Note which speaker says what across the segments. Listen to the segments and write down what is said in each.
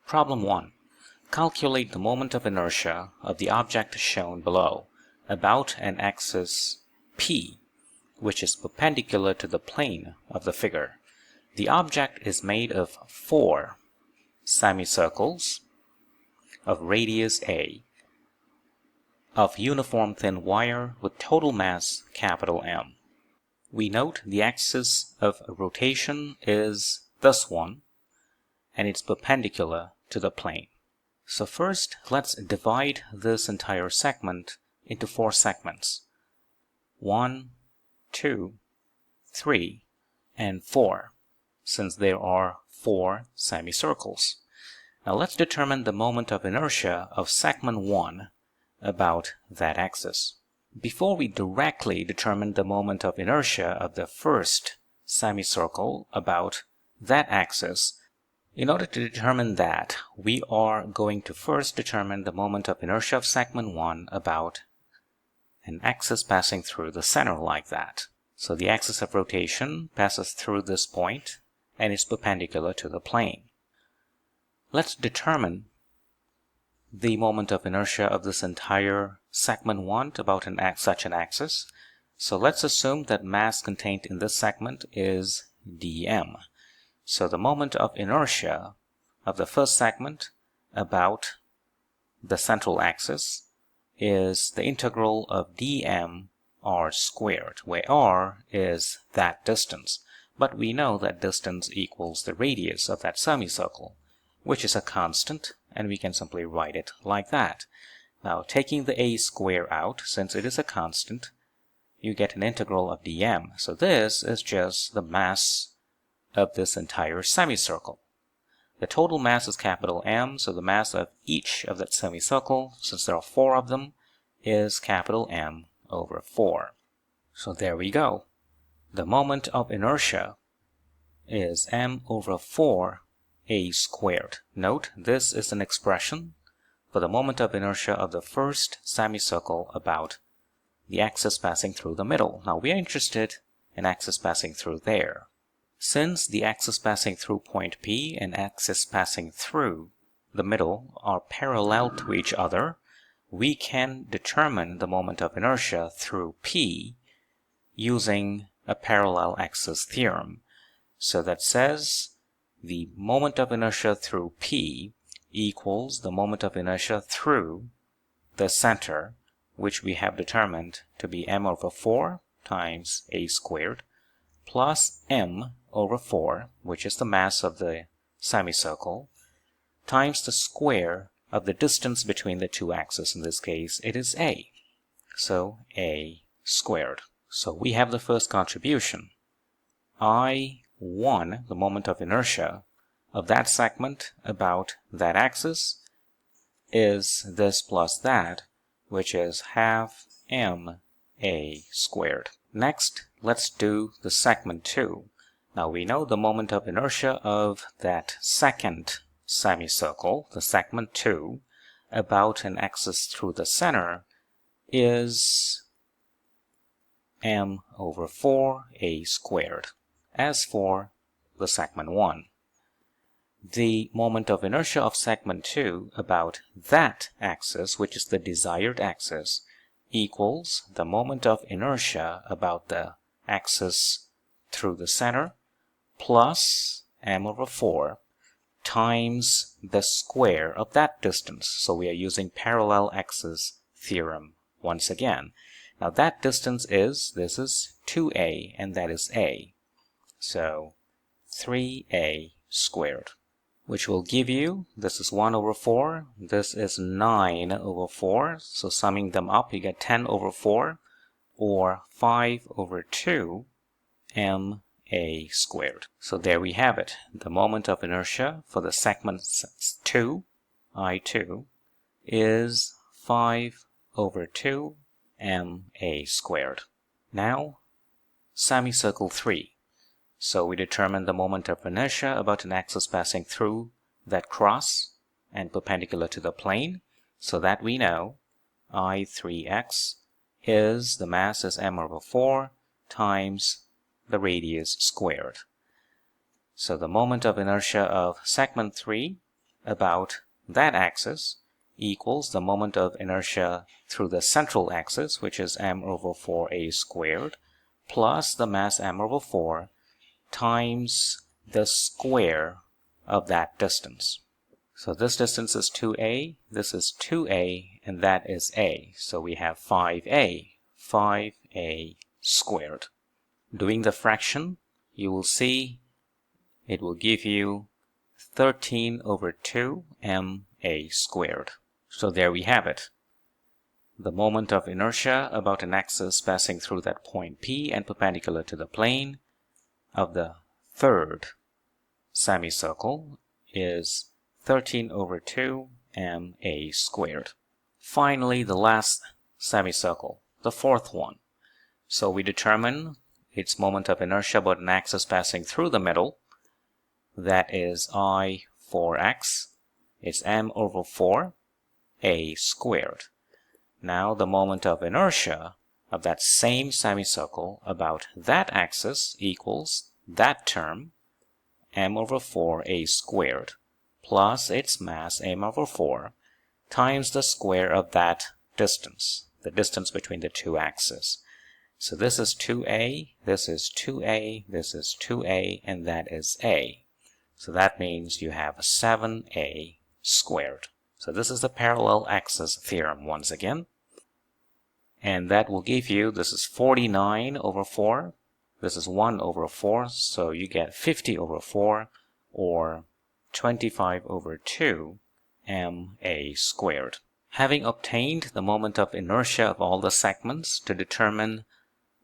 Speaker 1: Problem 1. Calculate the moment of inertia of the object shown below about an axis P, which is perpendicular to the plane of the figure. The object is made of 4 semicircles of radius A, of uniform thin wire with total mass capital M. We note the axis of rotation is this one, and it's perpendicular to the plane. So first, let's divide this entire segment into 4 segments. 1, 2, 3, and 4, since there are 4 semicircles. Now let's determine the moment of inertia of segment 1 about that axis. Before we directly determine the moment of inertia of the first semicircle about that axis, in order to determine that, we are going to first determine the moment of inertia of segment 1 about an axis passing through the center like that. So the axis of rotation passes through this point and is perpendicular to the plane. Let's determine the moment of inertia of this entire segment 1 about such an axis. So let's assume that mass contained in this segment is dm. So the moment of inertia of the first segment about the central axis is the integral of dm r squared, where r is that distance. But we know that distance equals the radius of that semicircle, which is a constant, and we can simply write it like that. Now, taking the a square out, since it is a constant, you get an integral of dm. So this is just the mass of this entire semicircle. The total mass is capital M, so the mass of each of that semicircle, since there are 4 of them, is capital M over 4. So there we go. The moment of inertia is m over 4 a squared. Note, this is an expression for the moment of inertia of the first semicircle about the axis passing through the middle. Now we are interested in axis passing through there. Since the axis passing through point P and axis passing through the middle are parallel to each other, we can determine the moment of inertia through P using a parallel axis theorem. So that says the moment of inertia through P equals the moment of inertia through the center, which we have determined to be m over 4 times a squared, plus m over 4, which is the mass of the semicircle, times the square of the distance between the two axes. In this case, it is a. So a squared. So we have the first contribution. I1, the moment of inertia of that segment about that axis, is this plus that, which is half m a squared. Next, let's do the segment 2. Now we know the moment of inertia of that second semicircle, the segment 2, about an axis through the center is m over 4 a squared. As for the segment 1, the moment of inertia of segment 2 about that axis, which is the desired axis, equals the moment of inertia about the axis through the center plus m over 4 times the square of that distance. So we are using parallel axis theorem once again. Now that distance is, this is 2a, and that is a. So 3a squared, which will give you, this is 1 over 4, this is 9 over 4, so summing them up you get 10 over 4, or 5 over 2 m a squared. So there we have it. The moment of inertia for the segment 2, I2, is 5 over 2 m a squared. Now, semicircle 3. So we determine the moment of inertia about an axis passing through that cross and perpendicular to the plane, so that we know I3x is, the mass is m over 4 times the radius squared. So the moment of inertia of segment 3 about that axis equals the moment of inertia through the central axis, which is m over 4a squared, plus the mass m over 4 times the square of that distance. So this distance is 2a, this is 2a, and that is a. So we have 5a squared. Doing the fraction, you will see it will give you 13 over 2 ma squared. So there we have it. The moment of inertia about an axis passing through that point P and perpendicular to the plane of the third semicircle is 13 over 2 ma squared. Finally, the last semicircle, the fourth one. So we determine its moment of inertia about an axis passing through the middle. That is I 4x. It's m over 4 a squared. Now the moment of inertia of that same semicircle about that axis equals that term, m over 4 a squared, plus its mass m over 4 times the square of that distance, the distance between the two axes. So this is 2a, this is 2a, this is 2a, and that is a. So that means you have 7a squared. So this is the parallel axis theorem once again. And that will give you, this is 49 over 4, this is 1 over 4, so you get 50 over 4, or 25 over 2 ma squared. Having obtained the moment of inertia of all the segments to determine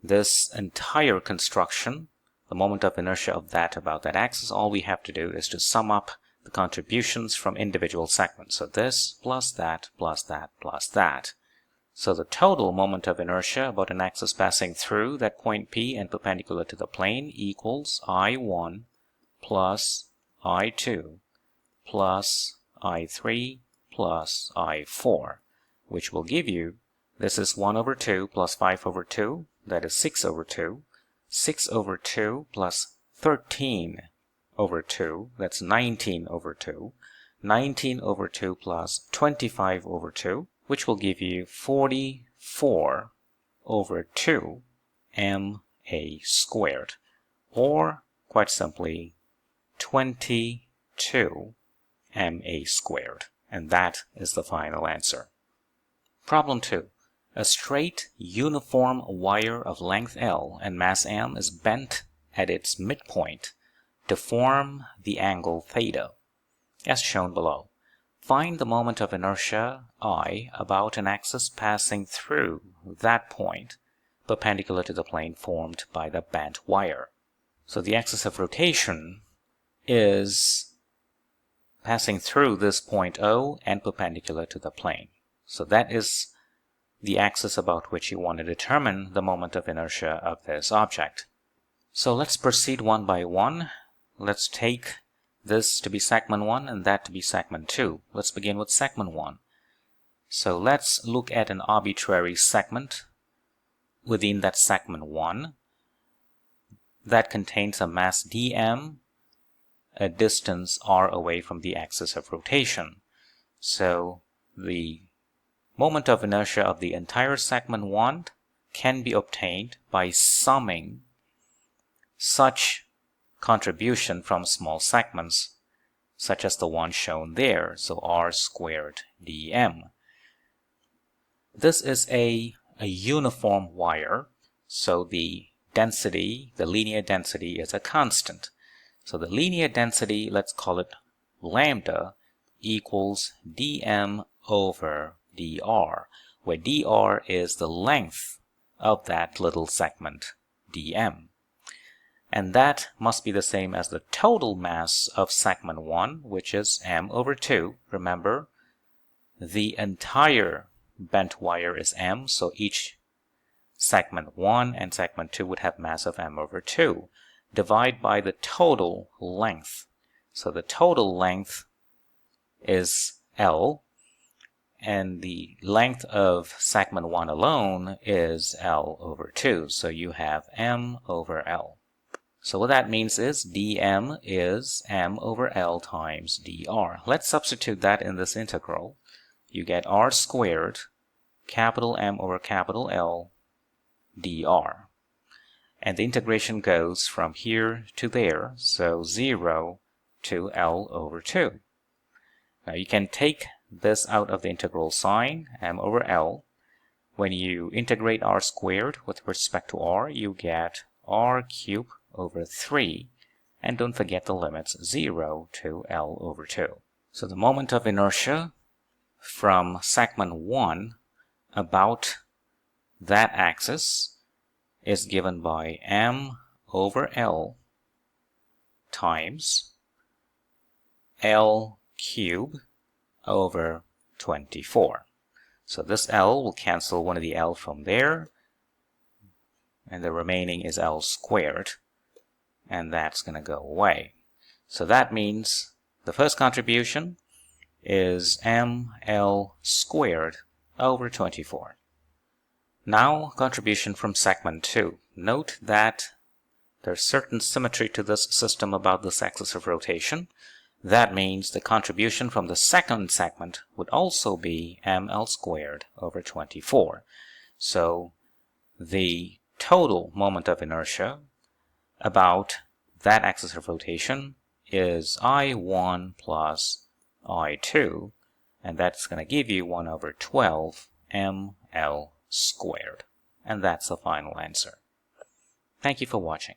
Speaker 1: this entire construction, the moment of inertia of that about that axis, all we have to do is to sum up the contributions from individual segments. So this plus that plus that plus that. So the total moment of inertia about an axis passing through that point P and perpendicular to the plane equals I1 plus I2 plus I3 plus I4, which will give you, this is 1 over 2 plus 5 over 2, that is 6 over 2, 6 over 2 plus 13 over 2, that's 19 over 2, 19 over 2 plus 25 over 2, which will give you 44 over 2 ma squared, or quite simply 22 ma squared. And that is the final answer. Problem 2. A straight, uniform wire of length L and mass m is bent at its midpoint to form the angle theta, as shown below. Find the moment of inertia I about an axis passing through that point, perpendicular to the plane formed by the bent wire. So the axis of rotation is passing through this point O and perpendicular to the plane. So that is the axis about which you want to determine the moment of inertia of this object. So let's proceed one by one. Let's take this to be segment 1 and that to be segment 2. Let's begin with segment 1. So let's look at an arbitrary segment within that segment 1 that contains a mass dm, a distance r away from the axis of rotation. So the moment of inertia of the entire segment 1 can be obtained by summing such contribution from small segments, such as the one shown there, so r squared dm. This is a uniform wire, so the density, the linear density, is a constant. So the linear density, let's call it lambda, equals dm over dr, where dr is the length of that little segment dm. And that must be the same as the total mass of segment 1, which is m over 2. Remember, the entire bent wire is m, so each segment 1 and segment 2 would have mass of m over 2. Divide by the total length. So the total length is L, and the length of segment 1 alone is L over 2. So you have m over L. So what that means is dm is m over L times dr. Let's substitute that in this integral. You get r squared, capital M over capital L, dr. And the integration goes from here to there, so 0 to L over 2. Now you can take this out of the integral sign, m over L. When you integrate r squared with respect to r, you get r cubed over 3, and don't forget the limits 0 to L over 2. So the moment of inertia from segment 1 about that axis is given by m over L times L cubed over 24. So this L will cancel one of the L from there, and the remaining is L squared, and that's going to go away. So that means the first contribution is ml squared over 24. Now contribution from segment 2. Note that there's certain symmetry to this system about this axis of rotation. That means the contribution from the second segment would also be ml squared over 24. So the total moment of inertia about that axis of rotation is I1 plus I2, and that's going to give you 1 over 12 ml squared. And that's the final answer. Thank you for watching.